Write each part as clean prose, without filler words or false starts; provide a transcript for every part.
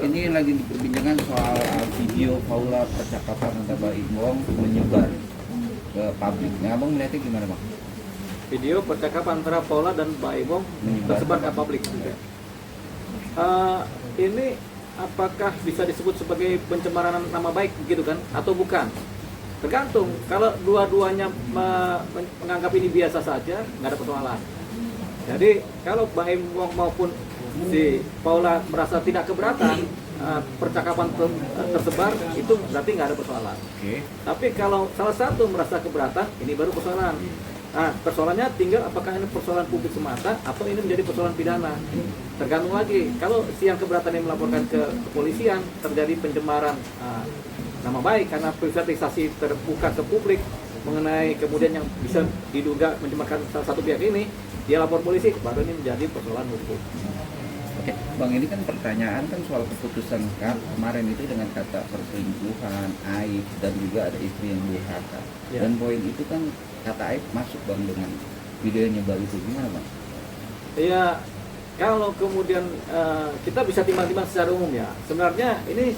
ini lagi diperbincangkan soal video Paula percakapan antara Mbak Imbong menyebar ke publik. Nah, Abang melihatnya gimana, Bang? Video percakapan antara Paula dan Mbak Imbong tersebar ke publik. Ini apakah bisa disebut sebagai pencemaran nama baik gitu kan atau bukan? Tergantung. Kalau dua-duanya menganggap ini biasa saja, nggak ada persoalan. Jadi kalau Mbak Imbong maupun si Paula merasa tidak keberatan percakapan tersebar, itu berarti nggak ada persoalan. Tapi kalau salah satu merasa keberatan, ini baru persoalan. Nah, persoalannya tinggal apakah ini persoalan publik semata atau ini menjadi persoalan pidana. Tergantung lagi. Kalau si yang keberatan yang melaporkan ke kepolisian terjadi pencemaran nama baik karena privatisasi terbuka ke publik mengenai kemudian yang bisa diduga mencemarkan salah satu pihak ini, dia lapor polisi, baru ini menjadi persoalan hukum. Oke, Bang, ini kan pertanyaan kan soal keputusan kemarin itu dengan kata perselingkuhan, aib, dan juga ada istri yang durhaka. Ya. Dan poin itu kan kata aib masuk, Bang, dengan video yang nyebar itu. Gimana, Bang? Ya, kalau kemudian kita bisa timbang-timbang secara umum ya. Sebenarnya ini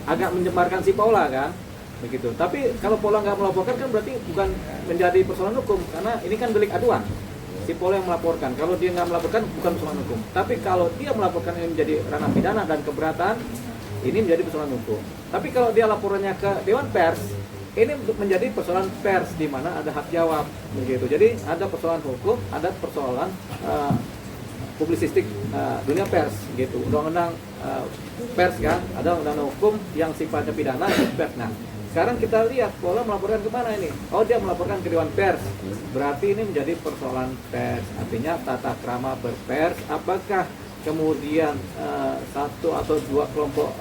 agak mencemarkan si Paula kan, begitu. Tapi kalau Paula nggak melaporkan kan berarti bukan menjadi persoalan hukum karena ini kan delik aduan. Si Paula yang melaporkan. Kalau dia nggak melaporkan bukan persoalan hukum. Tapi kalau dia melaporkan ini menjadi ranah pidana dan keberatan, ini menjadi persoalan hukum. Tapi kalau dia laporannya ke Dewan Pers, ini menjadi persoalan pers di mana ada hak jawab, begitu. Jadi ada persoalan hukum, ada persoalan publisistik dunia pers, gitu. Undang-undang pers kan, ada undang-undang hukum yang sifatnya pidana, pers. Nah, sekarang kita lihat Paula melaporkan kemana ini? Oh, dia melaporkan ke Dewan Pers. Berarti ini menjadi persoalan pers. Artinya tata krama berpers. Apakah kemudian satu atau dua kelompok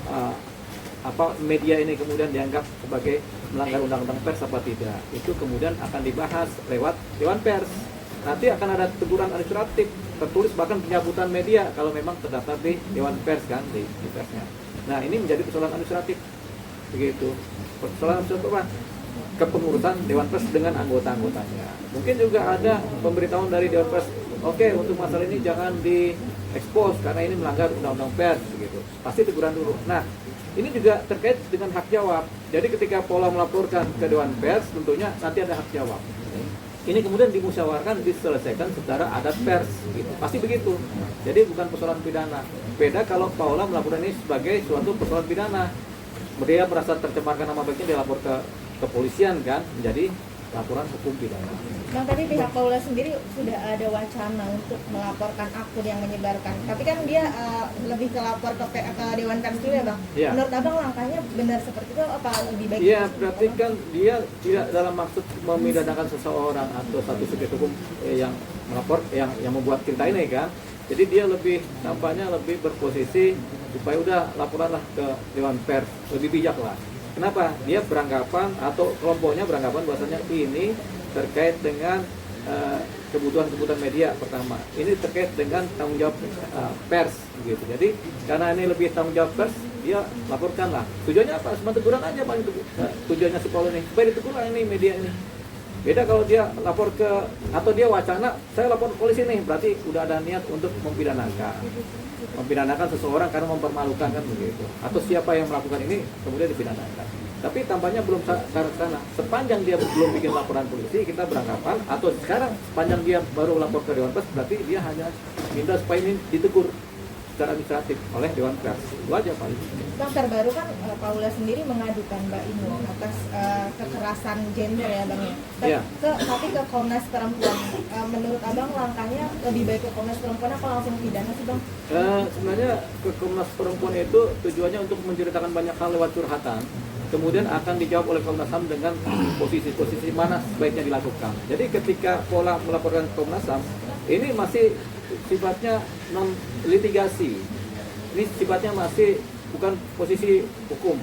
media ini kemudian dianggap sebagai melanggar undang-undang pers apa tidak? Itu kemudian akan dibahas lewat Dewan Pers. Nanti akan ada teguran administratif tertulis bahkan pencabutan media kalau memang terdaftar di Dewan Pers kan di persnya. Nah, ini menjadi persoalan administratif begitu. Persoalan apa? Kepengurusan Dewan Pers dengan anggota-anggotanya. Mungkin juga ada pemberitahuan dari Dewan Pers, oke, untuk masalah ini jangan diekspos karena ini melanggar undang-undang pers begitu. Pasti teguran dulu. Nah, ini juga terkait dengan hak jawab. Jadi ketika Paula melaporkan ke Dewan Pers, tentunya nanti ada hak jawab. Ini kemudian dimusyawarahkan, diselesaikan secara adat pers gitu. Pasti begitu. Jadi bukan persoalan pidana. Beda kalau Paula melaporkan ini sebagai suatu persoalan pidana. Dia merasa tercemarkan nama baiknya, dia lapor ke kepolisian kan, menjadi laporan hukum pidana. Bang, tadi pihak Paula sendiri sudah ada wacana untuk melaporkan akun yang menyebarkan. Tapi kan dia lebih ke lapor ke Dewan Pers dulu ya, Bang? Ya. Menurut Abang langkahnya benar seperti itu apa lebih baik? Iya, berarti kan dia tidak dalam maksud memidanakan seseorang atau satu subjek hukum yang melapor, yang membuat cerita ini kan. Jadi dia lebih nampaknya lebih berposisi supaya udah laporanlah ke Dewan Pers, lebih bijak lah. Kenapa? Dia beranggapan atau kelompoknya beranggapan bahwasanya ini terkait dengan kebutuhan-kebutuhan media pertama. Ini terkait dengan tanggung jawab pers gitu. Jadi karena ini lebih tanggung jawab pers, dia laporkanlah. Tujuannya apa? Cuma teguran aja Pak. Tujuannya si Paul ini supaya ditegur ini media ini. Beda kalau dia lapor ke, atau dia wacana, saya lapor ke polisi nih, berarti udah ada niat untuk mempidanakan seseorang karena mempermalukan kan begitu. Atau siapa yang melakukan ini kemudian dipidanakan. Tapi tampaknya belum ke sana. Sepanjang dia belum bikin laporan polisi, kita beranggapan, atau sekarang sepanjang dia baru lapor ke Dewan Pers, berarti dia hanya minta supaya ini ditegur secara administratif oleh Dewan Pers. Itu aja paling. Bang, terbaru kan Paula sendiri mengadukan Mbak Imbong atas kekerasan gender ya, Bang ya. Iya. Tapi ke Komnas Perempuan. Menurut Abang langkahnya lebih baik ke Komnas Perempuan apa langsung pidana sih, Bang? Sebenarnya ke Komnas Perempuan itu tujuannya untuk menceritakan banyak hal lewat curhatan. Kemudian akan dijawab oleh Komnas HAM dengan posisi-posisi mana sebaiknya dilakukan. Jadi ketika Paula melaporkan ke Komnas HAM, ini masih sifatnya non litigasi. Ini sifatnya masih bukan posisi hukum,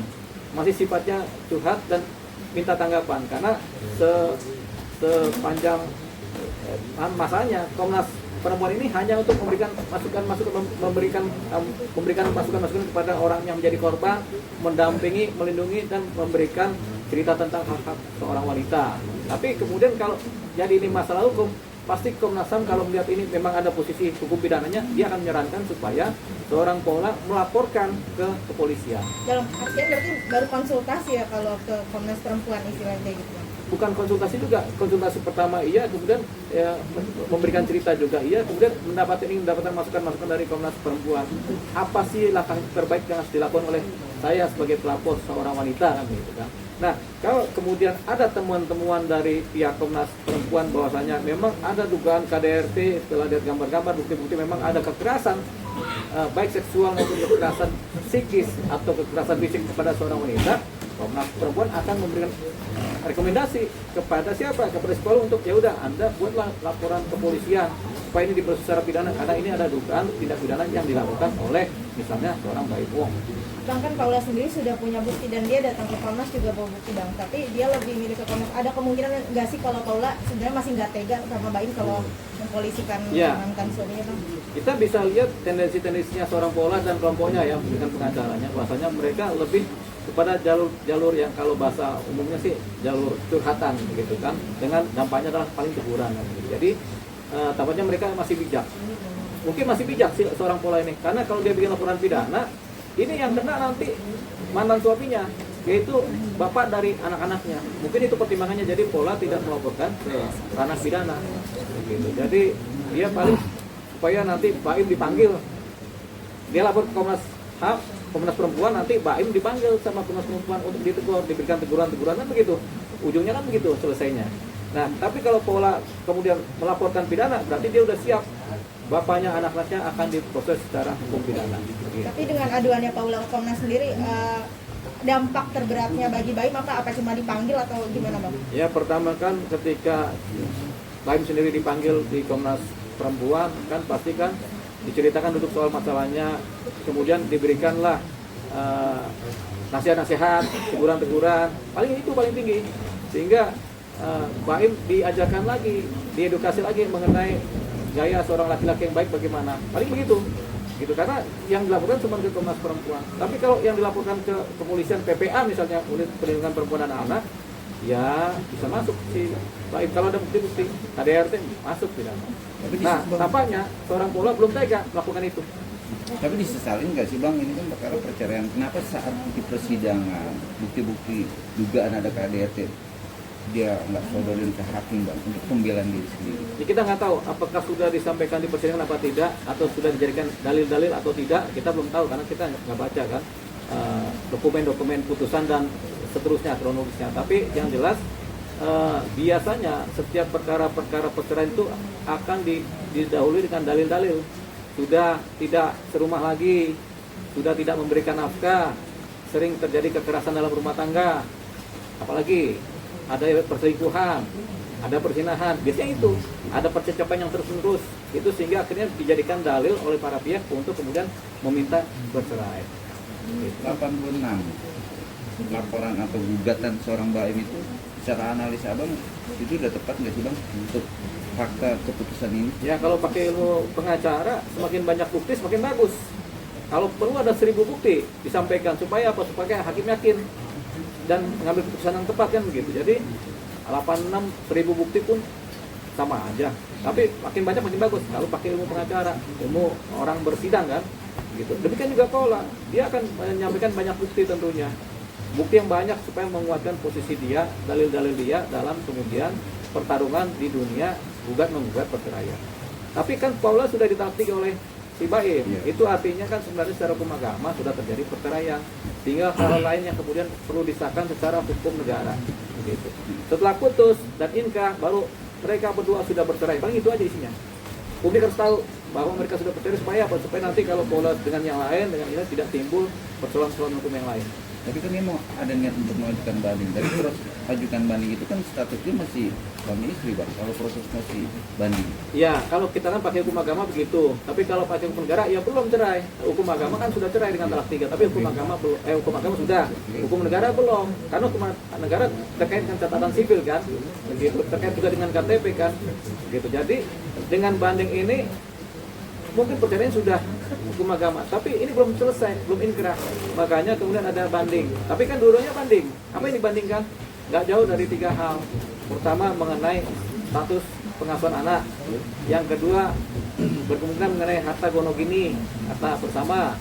masih sifatnya curhat dan minta tanggapan karena sepanjang masanya Komnas Perempuan ini hanya untuk memberikan masukan kepada orang yang menjadi korban, mendampingi, melindungi dan memberikan cerita tentang hak-hak seorang wanita. Tapi kemudian kalau jadi ini masalah hukum, pasti Komnas HAM kalau melihat ini memang ada posisi hukum pidananya, dia akan menyarankan supaya seorang Paula melaporkan ke kepolisian. Dalam artian berarti baru konsultasi ya kalau ke Komnas Perempuan istilahnya gitu. Bukan konsultasi juga, konsultasi pertama iya, kemudian ya, memberikan cerita juga iya, kemudian mendapatkan masukan-masukan dari Komnas Perempuan. Apa sih langkah terbaik yang harus dilakukan oleh saya sebagai pelapor seorang wanita kan gitu kan. Nah, kalau kemudian ada temuan-temuan dari pihak Komnas Perempuan bahwasanya memang ada dugaan KDRT, setelah lihat gambar-gambar bukti-bukti memang ada kekerasan baik seksual maupun kekerasan psikis atau kekerasan fisik kepada seorang wanita, Komnas Perempuan akan memberikan rekomendasi kepada siapa? Kepada sekolah untuk ya udah Anda buatlah laporan kepolisian supaya ini diproses secara pidana karena ini ada dugaan tindak pidana yang dilakukan oleh misalnya seorang Baim Wong. Bang, kan Paula sendiri sudah punya bukti dan dia datang ke Komnas juga bawa bukti Bang, tapi dia lebih milih ke Komnas. Ada kemungkinan nggak sih kalau Paula sebenarnya masih nggak tega sama Baim kalau mempolisikan mantan suaminya Bang? Kita bisa lihat tendensi-tendensinya seorang Paula dan kelompoknya ya dengan pengacaranya, bahwasanya mereka lebih kepada jalur yang kalau bahasa umumnya sih jalur curhatan gitu kan, dengan dampaknya adalah paling teguran gitu. Jadi tampaknya mereka masih bijak, mungkin masih bijak sih seorang Paula ini, karena kalau dia bikin laporan pidana ini yang kena nanti mantan suaminya, yaitu bapak dari anak-anaknya. Mungkin itu pertimbangannya, jadi Paula tidak melaporkan ke ranah pidana gitu. Jadi dia paling supaya nanti Baim dipanggil, dia lapor ke Komnas HAM, Komnas Perempuan, nanti Baim dipanggil sama Komnas Perempuan untuk ditegur, diberikan teguran-teguran kan begitu. Ujungnya kan begitu selesainya. Nah, tapi kalau Paula kemudian melaporkan pidana, berarti dia udah siap bapaknya, anak-anaknya akan diproses secara hukum pidana. Tapi dengan aduannya Paula ke Komnas sendiri, dampak terberatnya bagi Baim apa cuma dipanggil atau gimana Bang? Ya, pertama kan ketika Baim sendiri dipanggil di Komnas Perempuan kan pasti kan diceritakan duduk soal masalahnya, kemudian diberikanlah nasihat-nasihat, teguran-teguran, paling tinggi, sehingga Baim diajarkan lagi, diedukasi lagi mengenai gaya seorang laki-laki yang baik bagaimana, paling begitu gitu, karena yang dilaporkan cuma ke Komnas Perempuan. Tapi kalau yang dilaporkan ke kepolisian, PPA misalnya, Unit Perlindungan Perempuan dan Anak, ya bisa masuk si Baim kalau ada bukti-bukti KDRT masuk pidana. Nah, tampaknya seorang Paula belum tega melakukan itu. Tapi disesalin nggak sih Bang, ini kan perkara perceraian, kenapa saat di persidangan bukti-bukti dugaan ada KDRT dia nggak sodorin ke hakim Bang untuk pembelaan diri sendiri? Ya, kita nggak tahu apakah sudah disampaikan di persidangan apa tidak, atau sudah dijadikan dalil-dalil atau tidak, kita belum tahu karena kita nggak baca kan dokumen-dokumen putusan dan seterusnya kronologisnya. Tapi yang jelas biasanya setiap perkara-perkara perceraian itu akan didahului dengan dalil-dalil. Sudah tidak serumah lagi, sudah tidak memberikan nafkah, sering terjadi kekerasan dalam rumah tangga, apalagi ada perselingkuhan, ada perzinahan, biasanya itu ada percakapan yang terus-menerus, itu sehingga akhirnya dijadikan dalil oleh para pihak untuk kemudian meminta bercerai. 86 laporan atau gugatan seorang Baim itu secara analis Abang itu udah tepat nggak sih Bang untuk fakta keputusan ini? Ya, kalau pakai ilmu pengacara, semakin banyak bukti semakin bagus. Kalau perlu ada 1000 bukti disampaikan supaya apa? Supaya hakim yakin dan mengambil keputusan yang tepat kan begitu. Jadi 86 1000 bukti pun sama aja. Tapi makin banyak makin bagus kalau pakai ilmu pengacara, ilmu orang bersidang kan gitu. Demikian juga Paula, dia akan menyampaikan banyak bukti tentunya. Bukti yang banyak supaya menguatkan posisi dia, dalil-dalil dia dalam kemudian pertarungan di dunia gugat-menggugat perceraian. Tapi kan Paula sudah ditaktik oleh si Baim, itu artinya kan sebenarnya secara hukum agama sudah terjadi perceraian. Tinggal hal lain yang kemudian perlu disahkan secara hukum negara. Begitu. Setelah putus dan inkah, baru mereka berdua sudah bercerai. Paling itu aja isinya. Publik harus tahu bahwa mereka sudah bercerai supaya apa? Supaya nanti kalau Paula dengan yang lain, dengan ini tidak timbul persoalan-persoalan hukum yang lain. Tapi kan dia mau ada niat untuk mengajukan banding. Tapi proses ajukan banding itu kan statusnya masih suami istri Bang. Kalau proses masih banding. Ya, kalau kita kan pakai hukum agama begitu. Tapi kalau pakai hukum negara ya belum cerai. Hukum agama kan sudah cerai dengan talak 3. Tapi hukum agama belum. Hukum agama sudah. Hukum negara belum. Karena hukum negara terkait dengan catatan sipil kan. Begitu. Terkait juga dengan KTP kan. Gitu. Jadi dengan banding ini mungkin perceraian sudah hukum agama, tapi ini belum selesai, belum inkrah, makanya kemudian ada banding. Tapi kan dua-duanya banding. Apa yang dibandingkan? Nggak jauh dari 3 hal. Pertama mengenai status pengasuhan anak. Yang kedua berkemungkinan mengenai harta gonogini, harta bersama.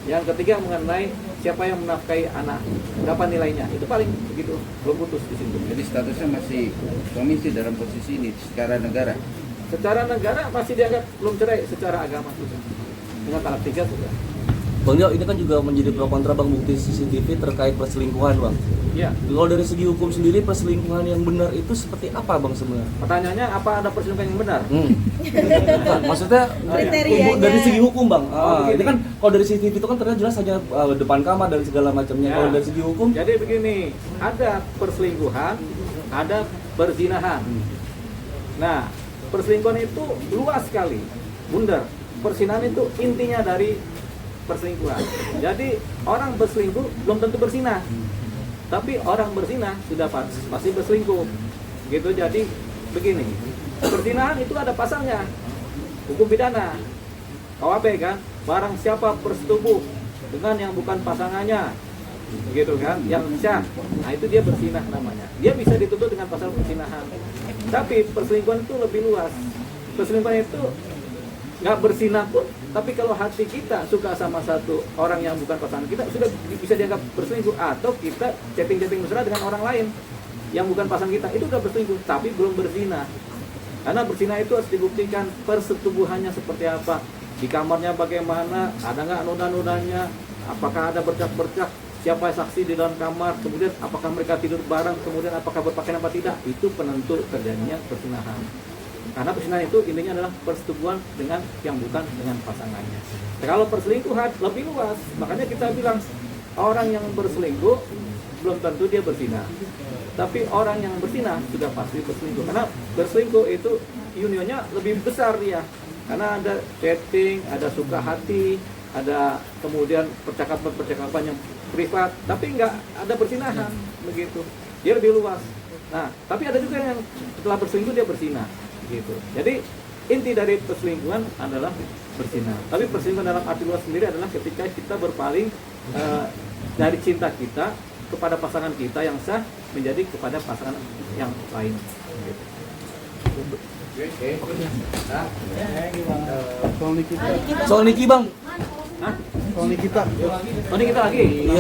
Yang ketiga mengenai siapa yang menafkahi anak, berapa nilainya. Itu paling begitu, belum putus di situ. Jadi statusnya masih suami istri dalam posisi ini secara negara. Secara negara masih dianggap belum cerai, secara agama sudah. Dengan tahap 3 sudah. Bang Dio, ini kan juga menjadi pro kontra Bang bukti CCTV terkait perselingkuhan Bang. Iya. Kalau dari segi hukum sendiri perselingkuhan yang benar itu seperti apa Bang sebenarnya? Pertanyaannya apa ada perselingkuhan yang benar? Nah, maksudnya Kriterianya. dari segi hukum Bang. begini. Ini kan kalau dari CCTV itu kan terlihat jelas hanya depan kamar dan segala macamnya. Ya. Kalau dari segi hukum, Jadi begini, ada perselingkuhan, ada perzinahan. Nah, perselingkuhan itu luas sekali, bundar. Perzinahan itu intinya dari perselingkuhan. Jadi orang berselingkuh belum tentu berzinah, tapi orang berzinah sudah pasti berselingkuh. Gitu. Jadi begini, perzinahan itu ada pasalnya, hukum pidana, KUHP kan. Barang siapa bersetubuh dengan yang bukan pasangannya, begitu kan, yang syah, nah itu dia berzinah namanya. Dia bisa dituntut dengan pasal perzinahan. Tapi perselingkuhan itu lebih luas. Perselingkuhan itu nggak berzinah pun, tapi kalau hati kita suka sama satu orang yang bukan pasangan kita, sudah bisa dianggap berselingkuh. Atau kita chatting-chatting mesra dengan orang lain yang bukan pasangan kita, itu udah berselingkuh, tapi belum berzina. Karena berzina itu harus dibuktikan persetubuhannya seperti apa, di kamarnya bagaimana, ada nggak noda-nodanya, apakah ada bercak-bercak, siapa saksi di dalam kamar, kemudian apakah mereka tidur bareng, kemudian apakah berpakaian apa tidak, itu penentu terjadinya perzinahan. Karena perzinahan itu intinya adalah persetubuhan dengan yang bukan dengan pasangannya. Nah, kalau perselingkuhan lebih luas, makanya kita bilang orang yang berselingkuh belum tentu dia berzina. Tapi orang yang berzina sudah pasti berselingkuh. Karena berselingkuh itu unionnya lebih besar dia. Karena ada chatting, ada suka hati, ada kemudian percakapan-percakapan yang privat, tapi nggak ada perzinahan begitu. Dia lebih luas. Nah, tapi ada juga yang setelah berselingkuh dia berzina. Gitu. Jadi inti dari perselingkuhan adalah berzina. Tapi perselingkuhan dalam arti luas sendiri adalah ketika kita berpaling dari cinta kita kepada pasangan kita yang sah menjadi kepada pasangan yang lain. Gitu. soal Niki Bang. Hah? Soal Nikita. Oh ini kita lagi. Iya.